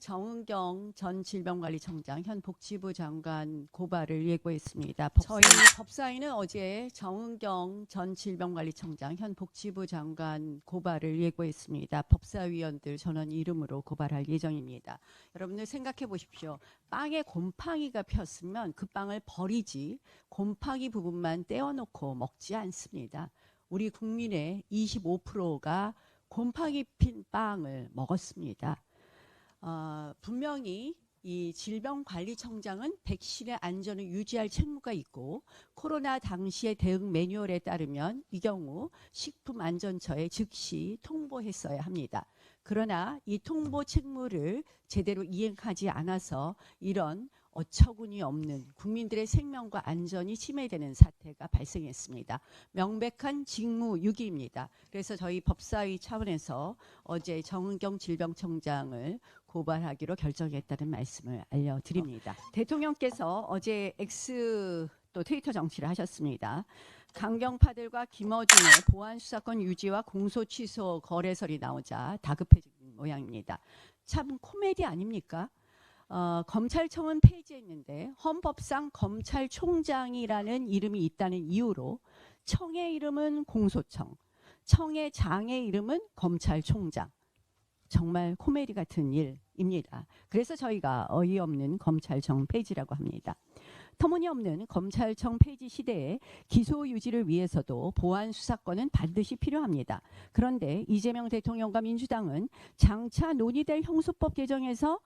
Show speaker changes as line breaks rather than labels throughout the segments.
정은경 전 질병관리청장 현 복지부 장관 고발을 예고했습니다. 저희 법사위는 어제 정은경 전 질병관리청장 현 복지부 장관 고발을 예고했습니다. 법사위원들 전원 이름으로 고발할 예정입니다. 여러분들 생각해 보십시오. 빵에 곰팡이가 폈으면 그 빵을 버리지 곰팡이 부분만 떼어놓고 먹지 않습니다. 우리 국민의 25%가 곰팡이 핀 빵을 먹었습니다. 분명히 이 질병관리청장은 백신의 안전을 유지할 책무가 있고 코로나 당시의 대응 매뉴얼에 따르면 이 경우 식품안전처에 즉시 통보했어야 합니다. 그러나 이 통보 책무를 제대로 이행하지 않아서 이런 어처구니 없는 국민들의 생명과 안전이 침해되는 사태가 발생했습니다. 명백한 직무유기입니다. 그래서 저희 법사위 차원에서 어제 정은경 질병청장을 고발하기로 결정했다는 말씀을 알려드립니다. 대통령께서 어제 X 또 트위터 정치를 하셨습니다. 강경파들과 김어준의 보안 수사권 유지와 공소 취소 거래설이 나오자 다급해진 모양입니다. 참 코미디 아닙니까? 검찰청은 폐지했는데 헌법상 검찰총장이라는 이름이 있다는 이유로 청의 이름은 공소청, 청의 장의 이름은 검찰총장. 정말 코미디 같은 일입니다. 그래서 저희가 어이없는 검찰청 폐지라고 합니다. 터무니없는 검찰청 폐지 시대에 기소 유지를 위해서도 보안 수사권은 반드시 필요합니다. 그런데 이재명 대통령과 민주당은 장차 논의될 형소법 개정에서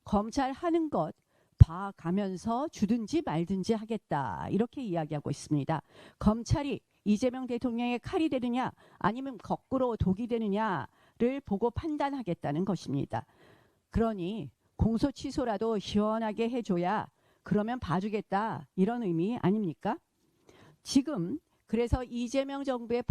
검찰 하는 것 봐가면서 주든지 말든지 하겠다 이렇게 이야기하고 있습니다. 검찰이 이재명 대통령의 칼이 되느냐 아니면 거꾸로 독이 되느냐를 보고 판단하겠다는 것입니다. 그러니 공소 취소라도 시원하게 해줘야 그러면 봐주겠다 이런 의미 아닙니까? 지금 그래서 이재명 정부의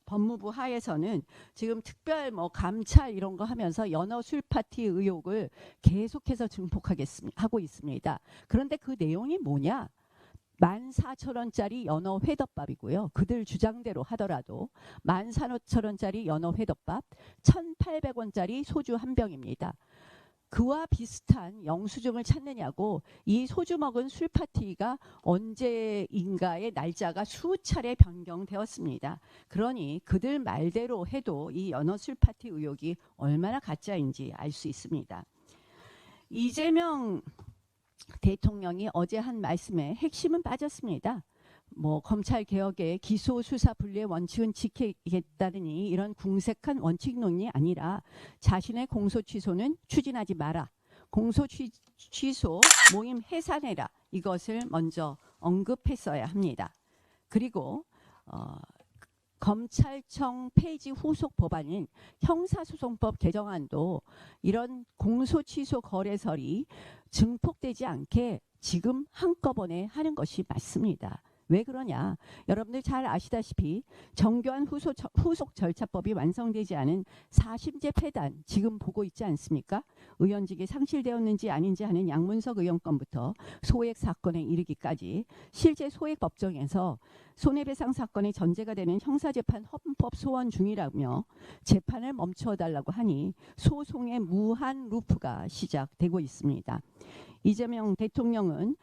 법무부 하에서는 지금 특별 감찰 이런 거 하면서 연어 술 파티 의혹을 계속해서 증폭하고 있습니다. 그런데 그 내용이 뭐냐? 14,000원짜리 연어 회덮밥이고요. 그들 주장대로 하더라도 14,000원짜리 연어 회덮밥, 1,800원짜리 소주 한 병입니다. 그와 비슷한 영수증을 찾느냐고 이 소주 먹은 술 파티가 언제인가의 날짜가 수차례 변경되었습니다. 그러니 그들 말대로 해도 이 연어 술 파티 의혹이 얼마나 가짜인지 알 수 있습니다. 이재명 대통령이 어제 한 말씀에 핵심은 빠졌습니다. 검찰 개혁의 기소 수사 분리의 원칙은 지키겠다느니 이런 궁색한 원칙론이 아니라 자신의 공소 취소는 추진하지 마라. 공소 취소 모임 해산해라. 이것을 먼저 언급했어야 합니다. 그리고 검찰청 폐지 후속 법안인 형사소송법 개정안도 이런 공소 취소 거래설이 증폭되지 않게 지금 한꺼번에 하는 것이 맞습니다. 왜 그러냐? 여러분들 잘 아시다시피 정교한 후속 절차법이 완성되지 않은 4심제 패단 지금 보고 있지 않습니까? 의원직이 상실되었는지 아닌지 하는 양문석 의원 건부터 소액 사건에 이르기까지 실제 소액 법정에서 손해배상 사건의 전제가 되는 형사재판 헌법 소원 중이라며 재판을 멈춰달라고 하니 소송의 무한 루프가 시작되고 있습니다. 이재명 대통령은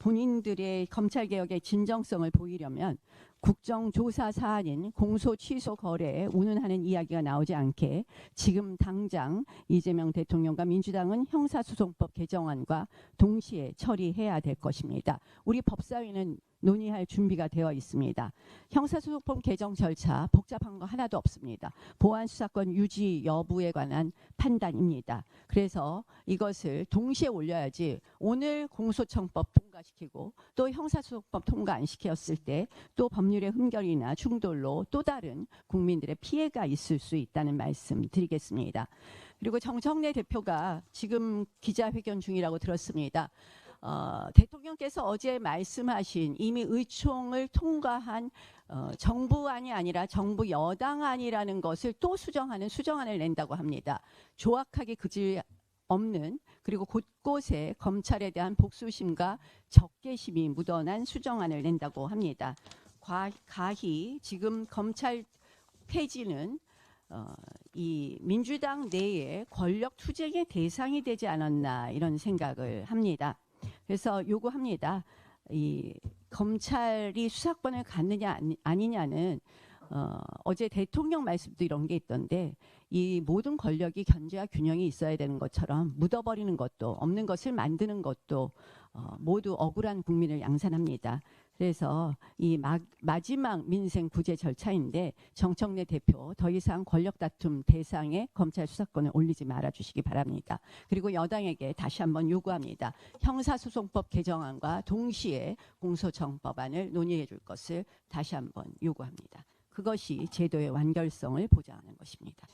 본인들의 검찰개혁의 진정성을 보이려면 국정조사 사안인 공소 취소 거래에 운운하는 이야기가 나오지 않게 지금 당장 이재명 대통령과 민주당은 형사소송법 개정안과 동시에 처리해야 될 것입니다. 우리 법사위는 논의할 준비가 되어 있습니다. 형사소송법 개정 절차 복잡한 거 하나도 없습니다. 보안수사권 유지 여부에 관한 판단입니다. 그래서 이것을 동시에 올려야지 오늘 공소청법 통과시키고 또 형사소송법 통과 안 시켰을 때 또 법률의 흠결이나 충돌로 또 다른 국민들의 피해가 있을 수 있다는 말씀 드리겠습니다. 그리고 정청래 대표가 지금 기자회견 중이라고 들었습니다. 대통령께서 어제 말씀하신 이미 의총을 통과한 정부안이 아니라 정부 여당안이라는 것을 또 수정안을 낸다고 합니다. 조악하게 그질 없는 그리고 곳곳에 검찰에 대한 복수심과 적개심이 묻어난 수정안을 낸다고 합니다. 가히 지금 검찰 폐지는 이 민주당 내에 권력 투쟁의 대상이 되지 않았나 이런 생각을 합니다. 그래서 요구합니다. 이 검찰이 수사권을 갖느냐 아니냐는 어제 대통령 말씀도 이런 게 있던데 이 모든 권력이 견제와 균형이 있어야 되는 것처럼 묻어버리는 것도 없는 것을 만드는 것도 모두 억울한 국민을 양산합니다. 그래서 이 마지막 민생 구제 절차인데 정청래 대표 더 이상 권력 다툼 대상에 검찰 수사권을 올리지 말아 주시기 바랍니다. 그리고 여당에게 다시 한번 요구합니다. 형사소송법 개정안과 동시에 공소정법안을 논의해 줄 것을 다시 한번 요구합니다. 그것이 제도의 완결성을 보장하는 것입니다.